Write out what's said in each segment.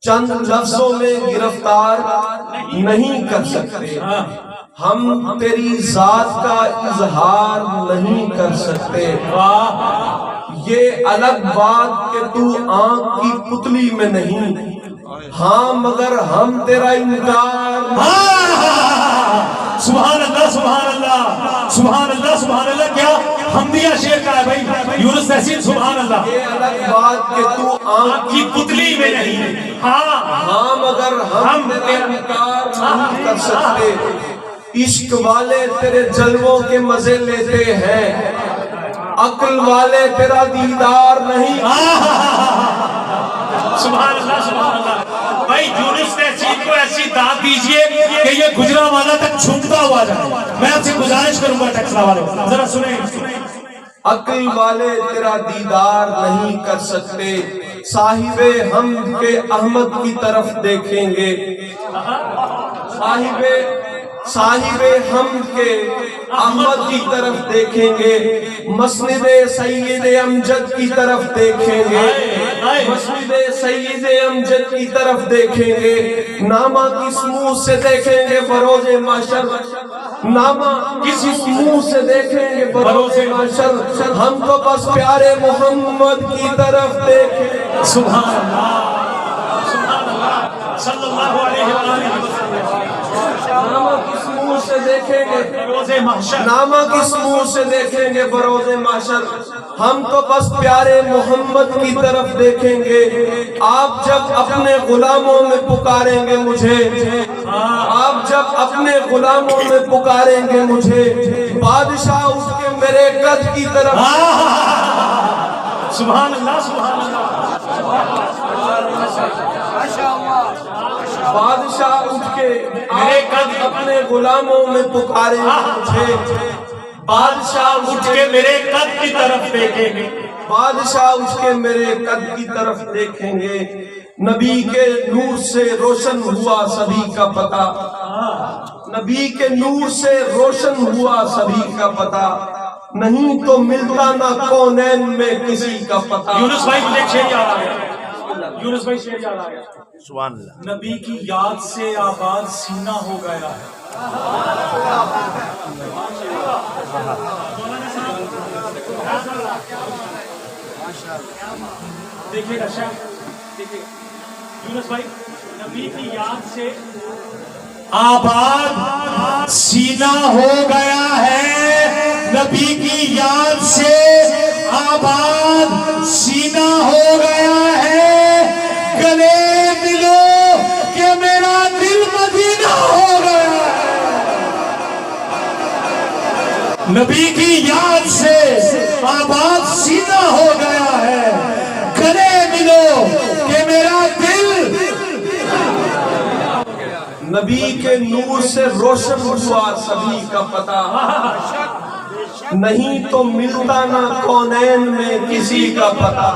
چند لفظوں میں گرفتار نہیں کر سکتے، ہم تیری ذات کا اظہار نہیں کر سکتے۔ یہ الگ بات کہ تو آنکھ کی پتلی میں نہیں، ہاں مگر ہم تیرا انکار۔ سبحان اللہ سبحان اللہ سبحان اللہ سبحان اللہ، کیا حمدیہ شعر کا ہے بھائی یونس تحسین، سبحان اللہ۔ یہ الگ بات کہ تو آنکھ کی پتلی میں نہیں، ہاں مگر ہم تیرا انکار نہیں کر سکتے۔ عشق والے تیرے جلووں کے مزے لیتے ہیں، عقل والے تیرا دیدار نہیں۔ سبحان اللہ سبحان اللہ۔ بھائی یونس تحسین کو ایسی داد دیجئے کہ یہ گجرانوالہ تک چھوٹتا ہوا جائے۔ میں آپ سے گزارش کروں گا ٹیکسلا والے، ذرا سنیں۔ عقل والے تیرا دیدار نہیں کر سکتے، صاحب حمد کے احمد کی طرف دیکھیں گے، صاحب حمد کے احمد کی طرف دیکھیں گے، مسند سید امجد کی طرف دیکھیں گے، مسند سید امجد کی طرف دیکھیں گے، نامہ کس منہ سے دیکھیں گے بروز محشر، نامہ کسی منہ سے دیکھیں گے بروز محشر، ہم تو بس پیارے محمد کی طرف دیکھیں۔ سبحان اللہ سبحان اللہ صلی اللہ علیہ وآلہ وسلم۔ نامہ کس منہ سے دیکھیں گے بروز محشر، نامہ کس منہ سے دیکھیں گے بروز محشر، ہم تو بس پیارے محمد کی طرف دیکھیں گے۔ آپ جب اپنے غلاموں میں پکاریں گے مجھے، آپ جب اپنے غلاموں میں پکاریں گے مجھے، بادشاہ اٹھ کے میرے قد کی طرف۔ سبحان اللہ سبحان اللہ۔ بادشاہ اٹھ کے میرے قد اپنے غلاموں میں پکاریں گے مجھے، بادشاہ اٹھ کے میرے قد کی طرف دیکھیں گے، بادشاہ اٹھ کے میرے قد کی طرف دیکھیں گے۔ نبی کے نور سے روشن ہوا سبھی کا پتہ، نبی کے نور سے روشن ہوا سبھی کا پتہ، نہیں تو ملتا نہ کونین میں کسی کا پتہ۔ یونس بھائی مجھے ایک شعر یاد آ گیا، یونس بھائی شعر یاد آ گیا۔ سبحان اللہ۔ نبی کی یاد سے آباد سینہ ہو گیا ہے۔ دیکھیے گا شاہ، دیکھیے یونس بھائی، نبی کی یاد سے آباد سینہ ہو گیا ہے، نبی کی یاد سے آباد سینہ ہو گیا ہے، گلے ملو کہ میرا دل مدینہ ہو گیا ہے۔ نبی کی یاد سے آباد سینہ ہو گیا ہے، گلے ملو کہ میرا دل۔ نبی کے نور سے روشن ہوا سبھی کا پتہ، نہیں تو ملتا نہ کونین میں کسی کا پتہ۔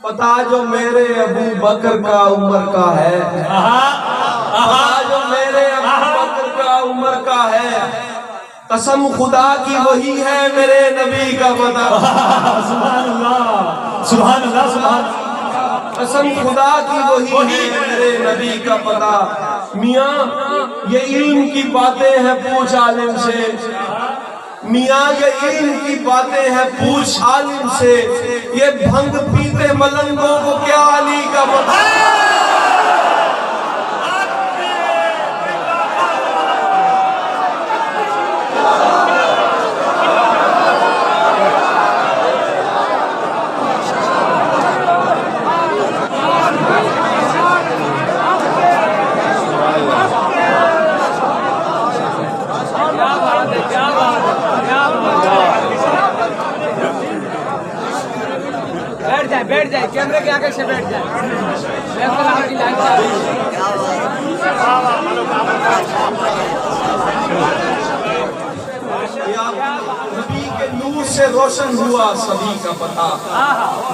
پتہ جو میرے ابو بکر کا عمر کا ہے، پتہ جو میرے ابو بکر کا عمر کا ہے، قسم خدا کی وہی ہے میرے نبی کا پتہ۔ سبحان اللہ سبحان اللہ سبحان اللہ۔ قسم خدا کی وہی ہے میرے نبی کا پتہ۔ میاں یہ علم کی باتیں ہیں پوچھ عالم سے، میاں یہ علم کی باتیں ہیں پوچھ عالم سے، یہ بھنگ پیتے ملنگوں کو کیا علی کا پتہ۔ بیٹھ جائے کیمرے کے آگے سے بیٹھ جائے۔ نبی کے نور سے روشن ہوا سبھی کا پتہ،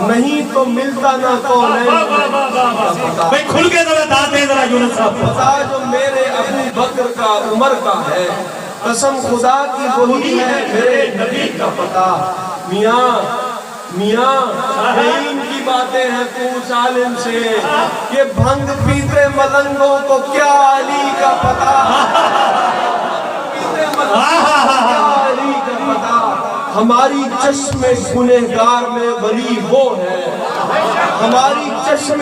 نہیں تو ملتا نہ کونین میں کسی کا پتہ۔ بھئی کھل کے ذرا داد دیں ذرا یونس صاحب۔ پتہ جو میرے ابو بکر کا عمر کا ہے، قسم خدا کی وہی ہے میرے نبی کا پتہ۔ میاں علم کی باتیں ہیں پوچھ عالم سے کہ بھنگ پیتے ملنگوں کو کیا علی کا پتہ، پیتے ملنگوں کو کیا علی کا پتہ، ہماری چشم گنہگار میں ولی وہ ہے، ہماری چشم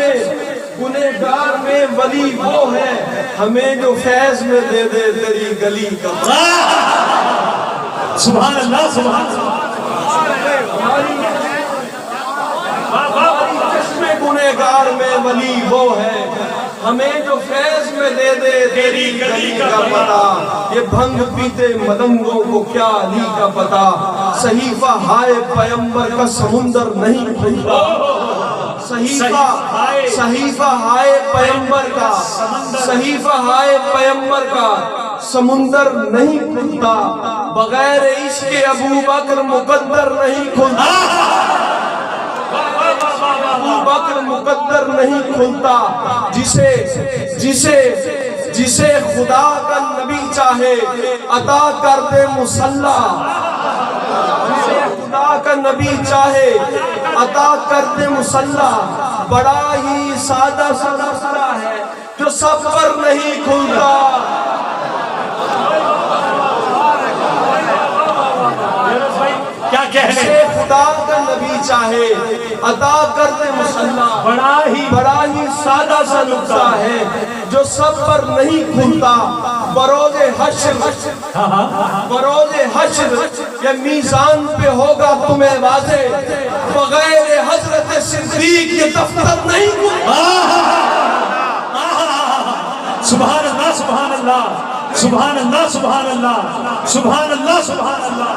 گنہگار میں ولی وہ ہے، ہمیں جو فیض میں دے دے تیری گلی کا پتہ۔ سبحان اللہ سبحان اللہ۔ چشم گنہگار میں ولی وہ ہے، ہمیں جو فیض میں دے دے تیری گلی کا پتہ، یہ بھنگ پیتے ملنگوں کو کیا علی کا پتہ، صحیفہ ہائے پیمبر کا سمندر نہیں کھلتا، صحیفہ ہائے پیمبر کا، صحیفہ ہائے پیمبر کا سمندر نہیں کھلتا، بغیر عشق ابو بکر مقدر نہیں کھلتا، ابو بکر مقدر نہیں کھلتا، جسے خدا کا نبی چاہے عطا کر دے مصلی، جسے خدا کا نبی چاہے عطا کر دے مصلی، بڑا ہی سادہ سا مسئلہ ہے جو سب پر نہیں کھلتا۔ کیا کہہ رہے جسے خدا کا نبی چاہے عطا کر دے مصلی، بڑا ہی سادہ سا نقطہ ہے جو سب پر نہیں کھلتا، بروز حشر یہ میزان پہ ہوگا تمہیں واضح، بغیر حضرت صدیق یہ دفتر نہیں کھلتا۔ سبحان اللہ سبحان اللہ سبحان اللہ سبحان اللہ سبحان اللہ سبحان اللہ۔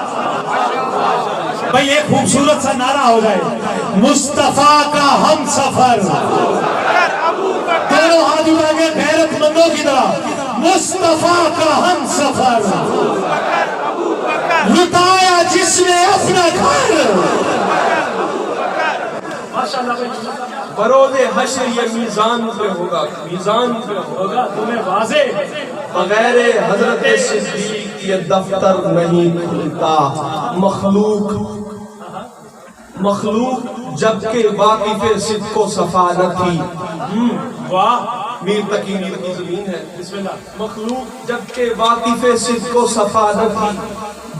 بھئی ایک خوبصورت سا نعرہ ہو جائے، مصطفیٰ کا ہم سفر، دونوں ہاتھ اٹھا کے غیرت مندوں کی طرح، مصطفیٰ کا ہم سفر، لٹایا جس نے اپنا گھر۔ بروز حشر یہ میزان پہ ہوگا، میزان پہ ہوگا تمہیں واضح، بغیر حضرت صدیق یہ دفتر نہیں کھلتا۔ مخلوق جبکہ واقف صدق و صفا نہ تھی، واہ میر تقی زمین ہے، بسم اللہ۔ مخلوق جبکہ واقف صدق و صفا نہ تھی،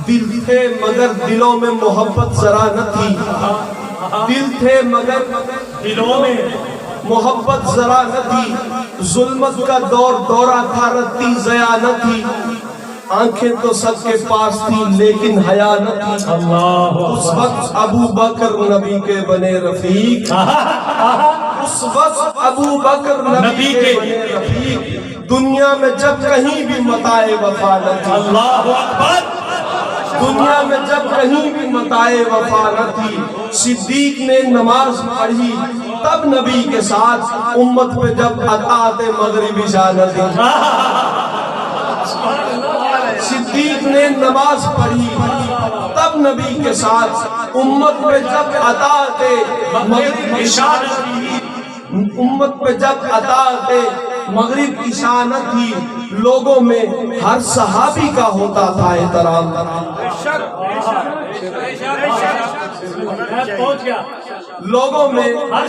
دل تھے مگر دلوں میں محبت ذرا نہ تھی، دل تھے مگر دلوں میں محبت ذرا نہ تھی، ظلمت کا دورہ تھا رتی ضیا نہ تھی، آنکھیں تو سب کے پاس تھی لیکن حیا نہ تھی۔ اس وقت ابو بکر نبی کے بنے رفیق، اس وقت ابو بکر نبی کے بنے رفیق، دنیا میں جب کہیں بھی متاع وفا نہ تھی، اللہ اکبر، دنیا میں جب کہیں بھی متاع وفا نہ تھی، صدیق نے نماز پڑھی تب نبی کے ساتھ، امت پہ جب اطاعت مغرب عشاء نہ تھی، صدیق نے نماز پڑھی تب نبی کے ساتھ، امت پہ جب اطاعت مغرب عشاء نہ تھی، امت پہ جب اطاعت مغرب عشاء نہ تھی، لوگوں میں ہر صحابی کا ہوتا تھا احترام، لوگوں میں ہر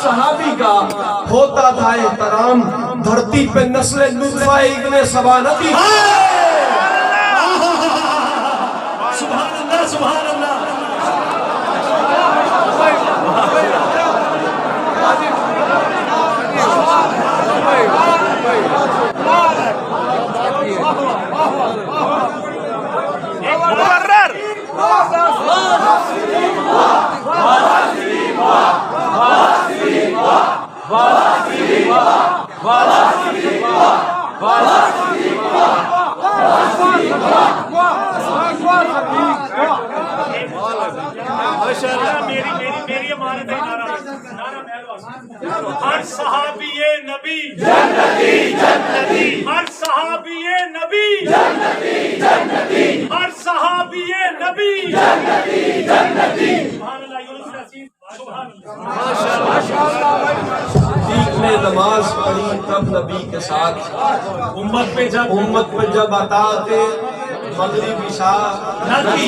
صحابی کا ہوتا تھا احترام، دھرتی پہ نسل نطفہ ابن سبا نہ تھی۔ سبحان اللہ سبحان اللہ۔ ہر صحابی نبی جنتی جنتی، ہر صحابی نبی جنتی جنتی، ہر صحابی نبی جنتی جنتی۔ سبحان اللہ، یونس رسید، سبحان اللہ۔ صدیق نے نماز پڑھی تب نبی کے ساتھ، امت پہ جب امت پہ جب اطاعت مغرب عشاء نہ تھی،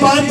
5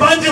5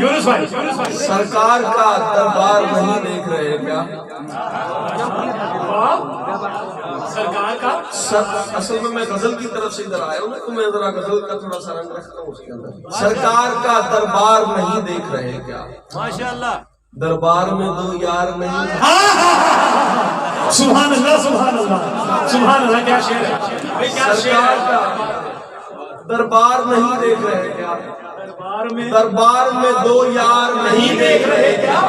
یونس بھائی سرکار کا دربار نہیں دیکھ رہے کیا؟ سرکار کا اصل میں غزل کی طرف سے ادھر آیا ہوں نا، تو میں ذرا غزل کا تھوڑا سا رنگ رکھتا ہوں اس کے اندر۔ سرکار کا دربار نہیں دیکھ رہے کیا؟ ماشاءاللہ دربار میں دو یار نہیں، سبحان اللہ سبحان اللہ سبحان اللہ، کیا شعر ہے بھائی، کیا شعر سرکار ہے۔ کا دربار نہیں دیکھ رہے کیا؟ دربار میں دربار میں دو یار نہیں دیکھ رہے کیا؟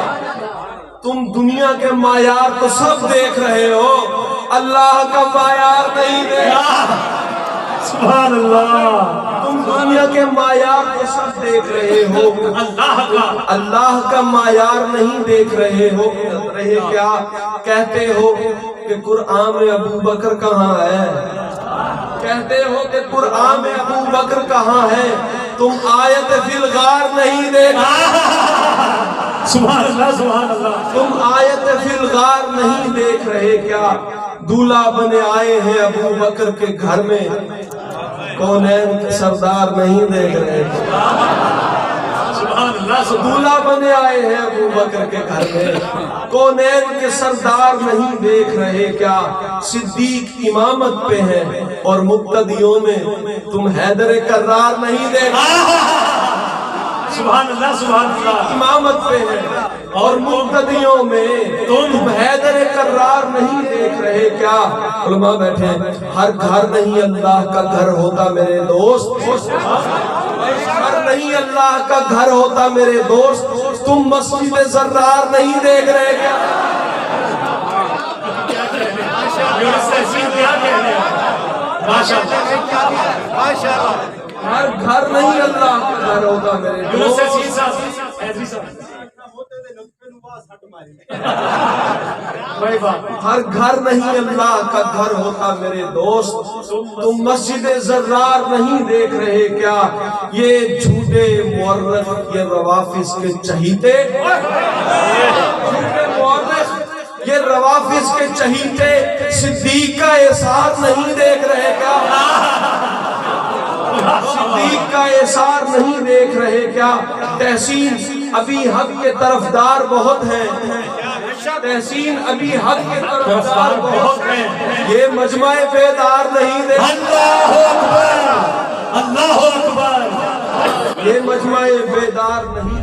تم دنیا کے معیار تو سب دیکھ رہے ہو، اللہ کا معیار نہیں دیکھ رہے۔ سبحان اللہ، تم دنیا کے معیار کو سب دیکھ رہے ہو، اللہ کا معیار نہیں دیکھ رہے ہو۔ رہے کیا کہتے ہو کہ قرآن میں ابو بکر کہاں ہے؟ کہتے ہو کہ قرآن میں ابو بکر کہاں ہے؟ تم آیت فی الغار نہیں دیکھ، سبحان اللہ سبحان اللہ، تم آیت فی الغار نہیں دیکھ رہے کیا؟ دولہا بنے آئے ہیں ابو بکر کے گھر میں، کونین کے سردار نہیں دیکھ رہے تھے۔ سبحان اللہ، دولہا بنے آئے ہیں ابو بکر کے گھر میں، کونین کے سردار نہیں دیکھ رہے کیا؟ صدیق امامت پہ ہیں اور مقتدیوں میں تم حیدر کرار نہیں دیکھ رہے۔ سبحان اللہ سبحان اللہ، امامت پہ ہیں اور مقتدیوں میں تم حیدر کرار نہیں دیکھ رہے کیا؟ علماء بیٹھے ہیں، ہر گھر نہیں اللہ کا گھر ہوتا میرے دوست، گھر نہیں اللہ کا گھر ہوتا میرے دوست، تم مسجد زرار نہیں دیکھ رہے کیا؟ یونس تحسین کیا کہہ رہے ہیں، ماشاءاللہ، ہر گھر نہیں اللہ کا گھر ہوتا میرے یونس دوست، تحسین صاحب، ایسی صاحب بھائی بات، ہر گھر نہیں اللہ کا گھر ہوتا میرے دوست، تم مسجد زرار نہیں دیکھ رہے کیا؟ یہ جھوٹے مورخ، یہ روافظ کے چہیتے، جھوٹے مورخ، یہ روافظ کے چہیتے صدیق کا احسار نہیں دیکھ رہے کیا؟ صدیق کا احسار نہیں دیکھ رہے کیا؟ تحسین ابی حق کے طرفدار بہت ہیں، تحسین ابی حق کے طرفدار بہت ہیں، یہ مجمع بیدار نہیں دیکھ، اللہ اکبر اللہ اکبر، یہ مجمع بیدار نہیں